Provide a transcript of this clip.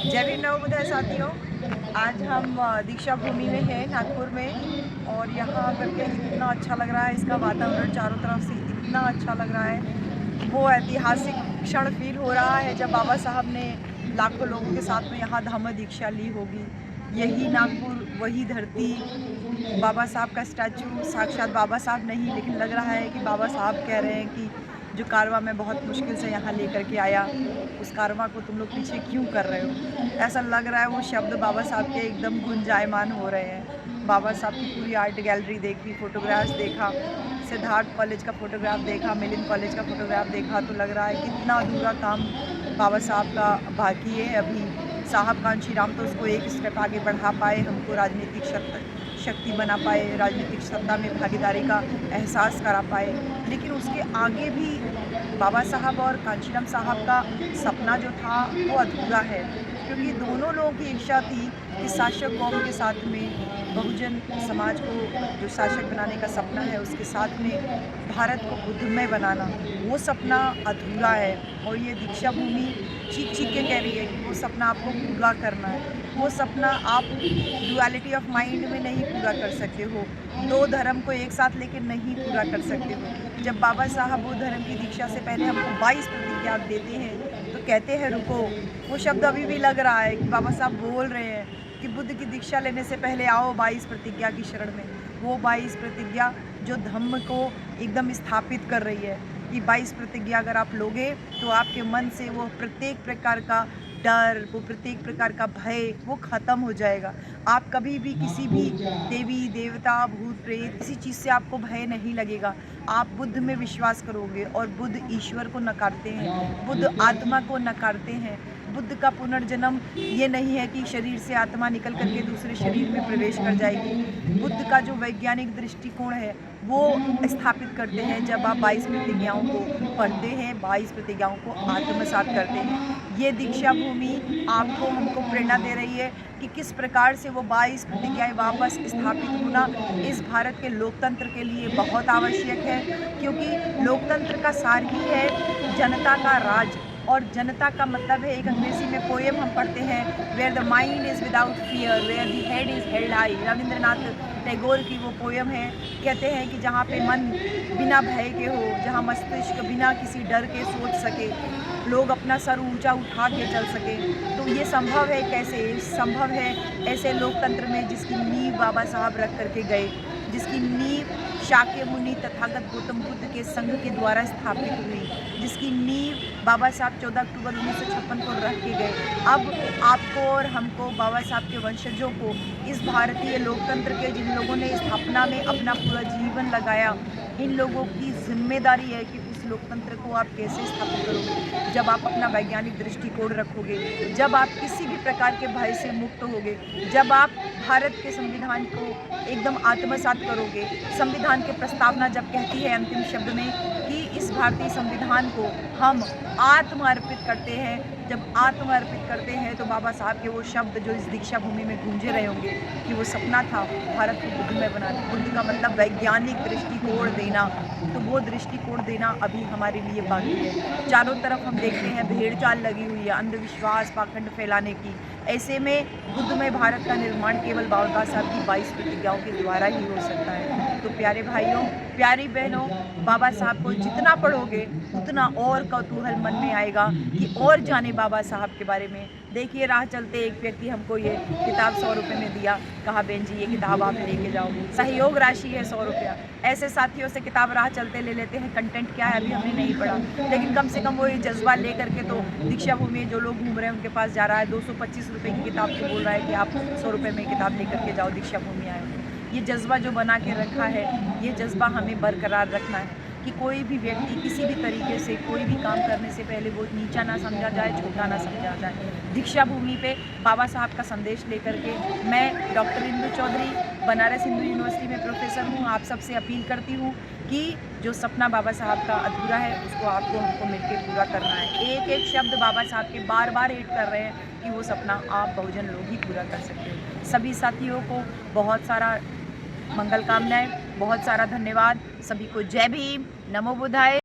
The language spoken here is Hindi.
जय भीम नमो बुद्धाय साथियों। आज हम दीक्षा भूमि में हैं नागपुर में और यहाँ आकर के इतना अच्छा लग रहा है। इसका वातावरण चारों तरफ से इतना अच्छा लग रहा है। वो ऐतिहासिक क्षण फील हो रहा है जब बाबा साहब ने लाखों लोगों के साथ में यहाँ धम्म दीक्षा ली होगी। यही नागपुर, वही धरती, बाबा साहब का स्टैचू साक्षात बाबा साहब नहीं, लेकिन लग रहा है कि बाबा साहब कह रहे हैं कि जो कारवां मैं बहुत मुश्किल से यहाँ लेकर के आया, उस कारवां को तुम लोग पीछे क्यों कर रहे हो? ऐसा लग रहा है वो शब्द बाबा साहब के एकदम गुंजायमान हो रहे हैं। बाबा साहब की पूरी आर्ट गैलरी देखी, फ़ोटोग्राफ्स देखा, सिद्धार्थ कॉलेज का फ़ोटोग्राफ देखा, मिलिंद कॉलेज का फ़ोटोग्राफ देखा, तो लग रहा है कितना अधूरा काम बाबा साहब का बाकी है अभी। साहब कांशीराम तो उसको एक स्टेप आगे बढ़ा पाए, हमको राजनीतिक शक्ति बना पाए, राजनीतिक सत्ता में भागीदारी का एहसास करा पाए। लेकिन उसके आगे भी बाबा साहब और कांशीराम साहब का सपना जो था वो अधूरा है, क्योंकि दोनों लोगों की इच्छा थी कि शासक कौम के साथ में बहुजन समाज को जो शासक बनाने का सपना है उसके साथ में भारत को बुद्धमय बनाना, वो सपना अधूरा है। और ये दीक्षा भूमि चीख चीख के कह रही है कि वो सपना आपको पूरा करना है। वो सपना आप डुअलिटी ऑफ माइंड में नहीं पूरा कर सकते हो, दो धर्म को एक साथ लेके नहीं पूरा कर सकते हो। जब बाबा साहब बुद्ध धर्म की दीक्षा से पहले हमको 22 प्रतिज्ञा देते हैं तो कहते हैं रुको। वो शब्द अभी भी लग रहा है कि बाबा साहब बोल रहे हैं कि बुद्ध की दीक्षा लेने से पहले आओ 22 प्रतिज्ञा की शरण में। वो 22 प्रतिज्ञा जो धम्म को एकदम स्थापित कर रही है कि 22 प्रतिज्ञा अगर आप लोगे तो आपके मन से वो प्रत्येक प्रकार का डर, वो प्रत्येक प्रकार का भय वो ख़त्म हो जाएगा। आप कभी भी किसी भी देवी देवता, भूत प्रेत, किसी चीज़ से आपको भय नहीं लगेगा। आप बुद्ध में विश्वास करोगे और बुद्ध ईश्वर को नकारते हैं, बुद्ध आत्मा को नकारते हैं। बुद्ध का पुनर्जन्म ये नहीं है कि शरीर से आत्मा निकल करके दूसरे शरीर में प्रवेश कर जाएगी। बुद्ध का जो वैज्ञानिक दृष्टिकोण है वो स्थापित करते हैं जब आप 22 प्रतिज्ञाओं को पढ़ते हैं, 22 प्रतिज्ञाओं को आत्मसात करते हैं। ये दीक्षा भूमि आपको हमको प्रेरणा दे रही है कि किस प्रकार से वो 22 प्रतिज्ञाएँ वापस स्थापित होना इस भारत के लोकतंत्र के लिए बहुत आवश्यक है, क्योंकि लोकतंत्र का सार ही है जनता का राज। और जनता का मतलब है, एक अंग्रेजी में पोएम हम पढ़ते हैं, where the mind is without fear, where the head is held high. Rabindranath Tagore की वो पोएम है। कहते हैं कि जहाँ पे मन बिना भय के हो, जहाँ मस्तिष्क बिना किसी डर के सोच सके, लोग अपना सर ऊंचा उठा के चल सके, तो ये संभव है कैसे? संभव है ऐसे लोकतंत्र में जिसकी नींव बाबा साहब रख करके गए, जिसकी नींव शाक्य मुनि तथागत गौतम बुद्ध के संघ के द्वारा स्थापित हुई, जिसकी नींव बाबा साहब 14 अक्टूबर 1956 को रख के गए। अब आपको और हमको, बाबा साहब के वंशजों को, इस भारतीय लोकतंत्र के जिन लोगों ने स्थापना में अपना पूरा जीवन लगाया, इन लोगों की जिम्मेदारी है कि उस लोकतंत्र को आप कैसे स्थापित करोगे। जब आप अपना वैज्ञानिक दृष्टिकोण रखोगे, जब आप किसी भी प्रकार के भय से मुक्त होगे, जब आप भारत के संविधान को एकदम आत्मसात करोगे। संविधान की प्रस्तावना जब कहती है अंतिम शब्द में कि इस भारतीय संविधान को हम आत्मर्पित करते हैं, जब आत्मर्पित करते हैं तो बाबा साहब के वो शब्द जो इस दीक्षा भूमि में गूंजे रहे होंगे कि वो सपना था भारत को बुद्धमय बनाना। बुद्ध का मतलब वैज्ञानिक दृष्टिकोण देना, तो वो दृष्टिकोण देना अभी हमारे लिए बाकी है। चारों तरफ हम देखते हैं भेड़ चाल लगी हुई है अंधविश्वास, पाखंड फैलाने की। ऐसे में बुद्धमय भारत का निर्माण केवल बाबा साहब की 22 प्रतिज्ञाओं के द्वारा ही हो सकता है। तो प्यारे भाइयों, प्यारी बहनों, बाबा साहब को जितना पढ़ोगे उतना और कौतूहल मन में आएगा कि और जाने बाबा साहब के बारे में। देखिए, राह चलते एक व्यक्ति हमको ये किताब 100 रुपये में दिया, कहा बहन जी ये किताब आप लेके जाओ, सहयोग राशि है 100 रुपया। ऐसे साथियों से किताब राह चलते ले लेते हैं, कंटेंट क्या है अभी हमने नहीं पढ़ा, लेकिन कम से कम वो ये जज्बा ले करके तो दीक्षा भूमि में जो लोग घूम रहे हैं उनके पास जा रहा है, 225 रुपये की किताब को बोल रहा है कि आप 100 रुपये में किताब ले करके जाओ, दीक्षा भूमि आए। ये जज्बा जो बना के रखा है, ये जज्बा हमें बरकरार रखना है कि कोई भी व्यक्ति किसी भी तरीके से कोई भी काम करने से पहले वो नीचा ना समझा जाए, छोटा ना समझा जाए। दीक्षा भूमि पे बाबा साहब का संदेश लेकर के मैं डॉक्टर इंदु चौधरी, बनारस हिंदू यूनिवर्सिटी में प्रोफेसर हूँ, आप सबसे अपील करती हूँ कि जो सपना बाबा साहब का अधूरा है उसको आपको हमको मिलकर पूरा करना है। एक एक शब्द बाबा साहब के बार बार हिट कर रहे हैं कि वो सपना आप बहुजन लोग ही पूरा कर सकते हो। सभी साथियों को बहुत सारा मंगल कामनाएं, बहुत सारा धन्यवाद। सभी को जय भीम, नमो बुद्धाय।